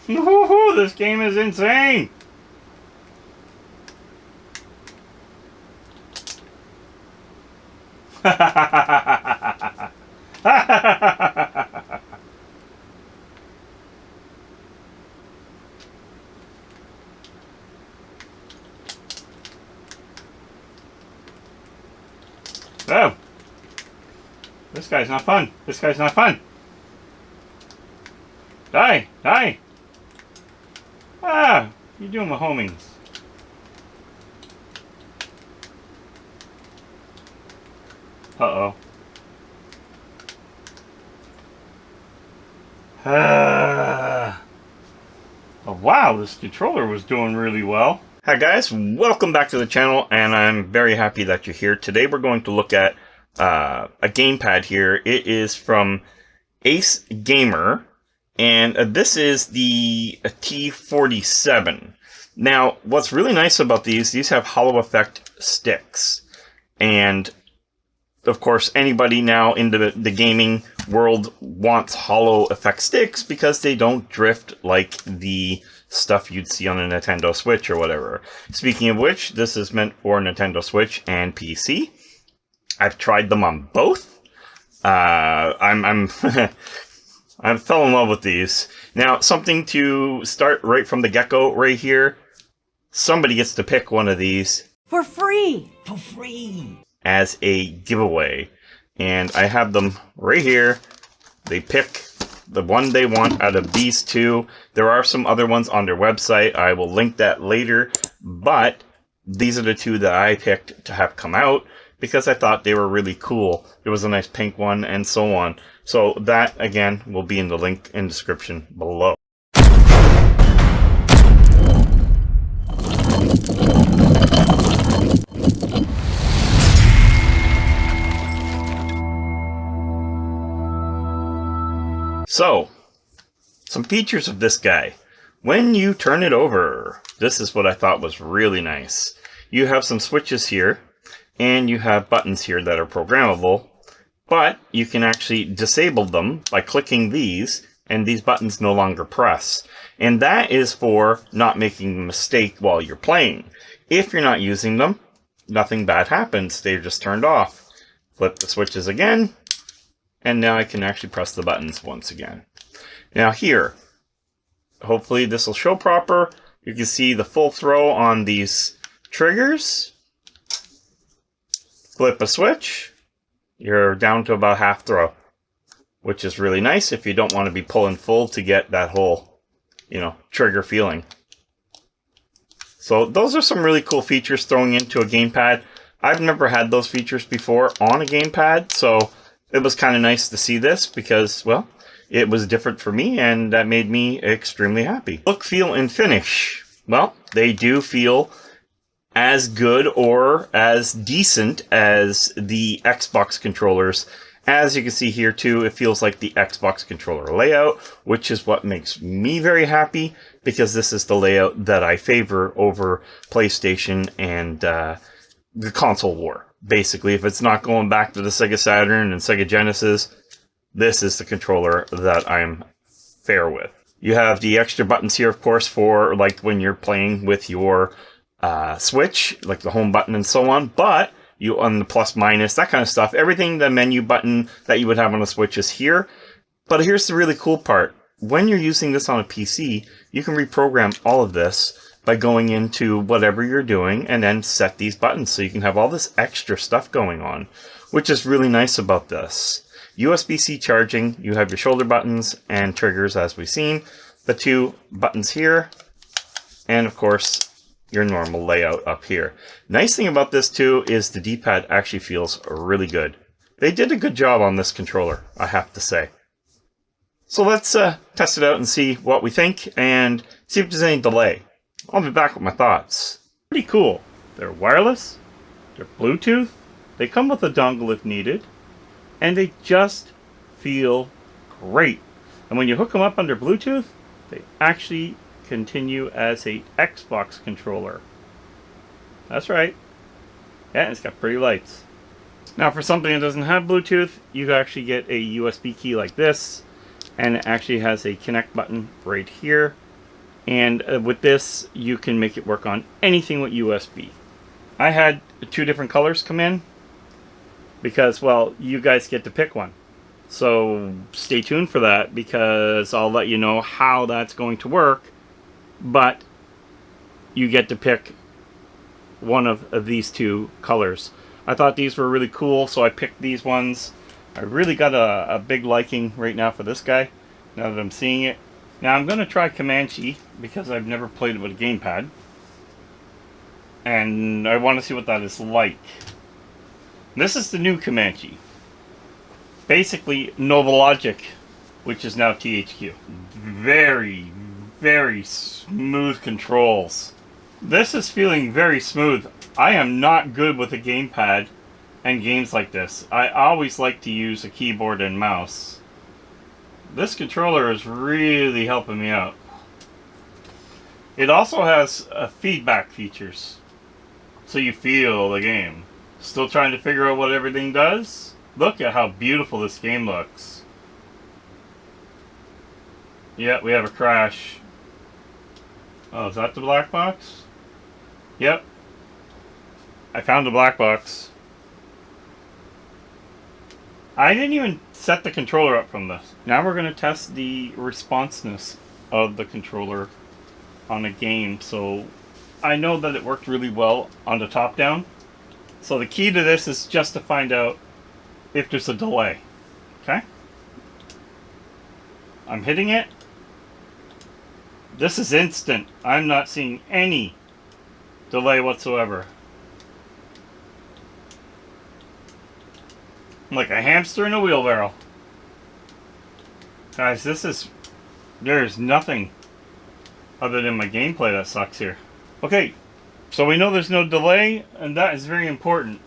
Woohoo! This game is insane! Oh! This guy's not fun. This guy's not fun. Die! Die! Ah! You're doing my homings. Uh-oh. Oh, wow, this controller was doing really well. Hi guys, welcome back to the channel, and I'm very happy that you're here. Today we're going to look at a gamepad here. It is from AceGamer, and this is the T47. Now, what's really nice about these have hollow effect sticks, and of course, anybody now in the gaming world wants hollow effect sticks because they don't drift like the stuff you'd see on a Nintendo Switch or whatever. Speaking of which, this is meant for Nintendo Switch and PC. I've tried them on both. I'm I fell in love with these. Now, something to start right from the get-go right here. Somebody gets to pick one of these for free. For free. As a giveaway, and I have them right here. They pick the one they want out of these two. There are some other ones on their website. I will link that later, but these are the two that I picked to have come out because I thought they were really cool. There was a nice pink one and so on. So that, again, will be in the link in the description below. So, some features of this guy. When you turn it over, this is what I thought was really nice. You have some switches here, and you have buttons here that are programmable, but you can actually disable them by clicking these, and these buttons no longer press. And that is for not making a mistake while you're playing. If you're not using them, nothing bad happens. They're just turned off. Flip the switches again. And now I can actually press the buttons once again. Now here, hopefully this will show proper. You can see the full throw on these triggers. Flip a switch, you're down to about half throw, which is really nice if you don't want to be pulling full to get that whole, trigger feeling. So those are some really cool features throwing into a gamepad. I've never had those features before on a gamepad, so it was kind of nice to see this because, well, it was different for me and that made me extremely happy. Look, feel, and finish. Well, they do feel as good or as decent as the Xbox controllers. As you can see here too, it feels like the Xbox controller layout, which is what makes me very happy because this is the layout that I favor over PlayStation and the console war. Basically, if it's not going back to the Sega Saturn and Sega Genesis, this is the controller that I'm fair with. You have the extra buttons here, of course, for like when you're playing with your Switch, like the home button and so on, but you on the plus minus, that kind of stuff. Everything, the menu button that you would have on a Switch is here. But here's the really cool part. When you're using this on a PC, you can reprogram all of this by going into whatever you're doing and then set these buttons so you can have all this extra stuff going on, which is really nice about this. USB-C charging, you have your shoulder buttons and triggers as we've seen, the two buttons here, and of course your normal layout up here. Nice thing about this too is the D-pad actually feels really good. They did a good job on this controller, I have to say. So let's test it out and see what we think and see if there's any delay. I'll be back with my thoughts. Pretty cool. They're wireless, they're Bluetooth, they come with a dongle if needed, and they just feel great. And when you hook them up under Bluetooth, they actually continue as a Xbox controller. That's right. Yeah, it's got pretty lights. Now for something that doesn't have Bluetooth, you actually get a USB key like this, and it actually has a connect button right here. And with this, you can make it work on anything with USB. I had 2 different colors come in because, well, you guys get to pick one. So stay tuned for that, because I'll let you know how that's going to work. But you get to pick one of these 2 colors. I thought these were really cool, so I picked these ones. I really got a big liking right now for this guy, now that I'm seeing it. Now I'm going to try Comanche, because I've never played it with a gamepad. And I want to see what that is like. This is the new Comanche. Basically, Nova Logic, which is now THQ. Very, very smooth controls. This is feeling very smooth. I am not good with a gamepad and games like this. I always like to use a keyboard and mouse. This controller is really helping me out. It also has feedback features, so you feel the game. Still trying to figure out what everything does? Look at how beautiful this game looks. Yeah, we have a crash. Oh, is that the black box? Yep. I found the black box. I didn't even set the controller up from this. Now we're going to test the responsiveness of the controller on a game. So I know that it worked really well on the top down. So the key to this is just to find out if there's a delay. Okay? I'm hitting it. This is instant. I'm not seeing any delay whatsoever. I'm like a hamster in a wheelbarrow. Guys, there's nothing other than my gameplay that sucks here. Okay, so we know there's no delay, and that is very important.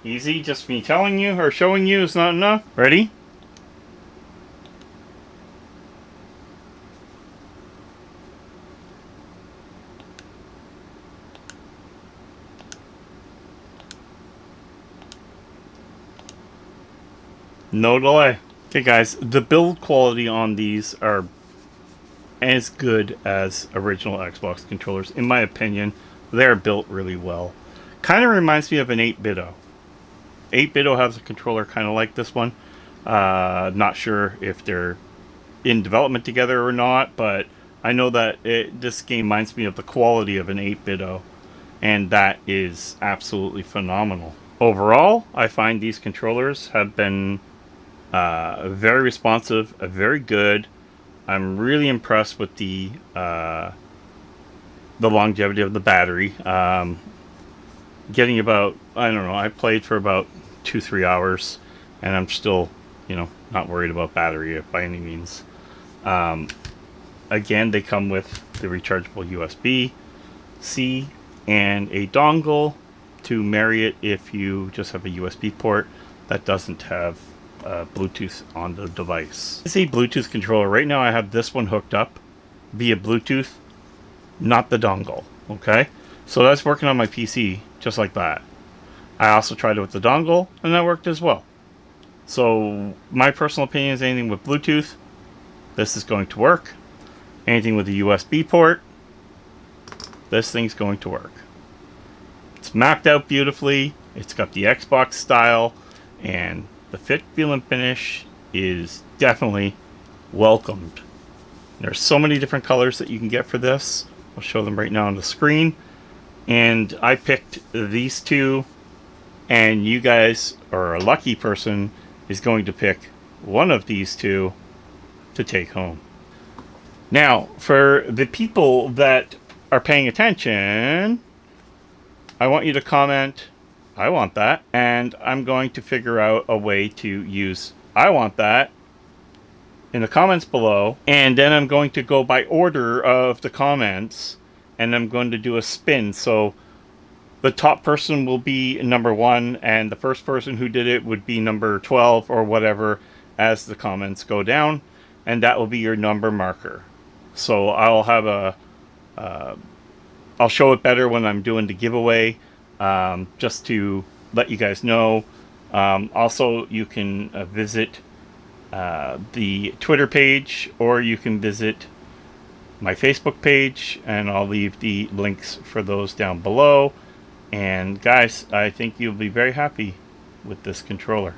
Easy, just me telling you or showing you is not enough. Ready? No delay. Okay guys, the build quality on these are as good as original Xbox controllers. In my opinion, they're built really well. Kind of reminds me of an 8BitO. 8BitO has a controller kind of like this one. Not sure if they're in development together or not, but I know that this game reminds me of the quality of an 8BitO, and that is absolutely phenomenal. Overall, I find these controllers have been very responsive, very good. I'm really impressed with the longevity of the battery. Getting about, I don't know, I played for about 2-3 hours, and I'm still, not worried about battery by any means. Again, they come with the rechargeable USB-C and a dongle to marry it if you just have a USB port that doesn't have Bluetooth on the device. It's a Bluetooth controller. Right now I have this one hooked up via Bluetooth, not the dongle. Okay, so that's working on my PC just like that. I also tried it with the dongle, and that worked as well. So my personal opinion is anything with Bluetooth, this is going to work. Anything with a USB port, this thing's going to work. It's mapped out beautifully. It's got the Xbox style, and the fit, feel, and finish is definitely welcomed. There's so many different colors that you can get for this. I'll show them right now on the screen. And I picked these 2, and you guys, or a lucky person, is going to pick one of these 2 to take home. Now, for the people that are paying attention, I want you to comment, I want that, and I'm going to figure out a way to use I want that in the comments below, and then I'm going to go by order of the comments, and I'm going to do a spin. So the top person will be number 1, and the first person who did it would be number 12 or whatever as the comments go down, and that will be your number marker. So I'll have I'll show it better when I'm doing the giveaway, just to let you guys know. Also, you can visit the Twitter page, or you can visit my Facebook page, and I'll leave the links for those down below. And guys, I think you'll be very happy with this controller.